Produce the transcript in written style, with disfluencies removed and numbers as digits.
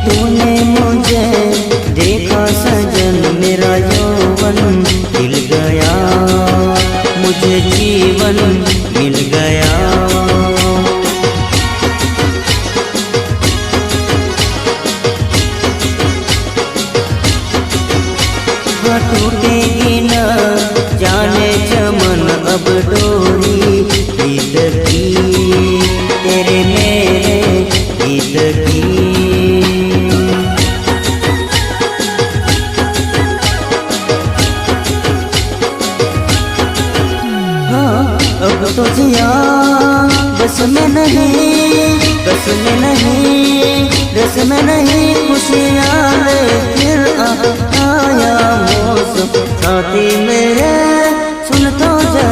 तूने मुझे देखा सजन, मेरा यौवन खिल गया, मुझे जीवन मिल गया। टूटेगी न जाने चमन अब डोरी गीत की, तेरे मेरे गीत की। हाँ अब तो जिया बस में नहीं, बस में नहीं, रस में नहीं, खुशियाँ ले फिर आया मौसम। साथी मेरे सुन तो जा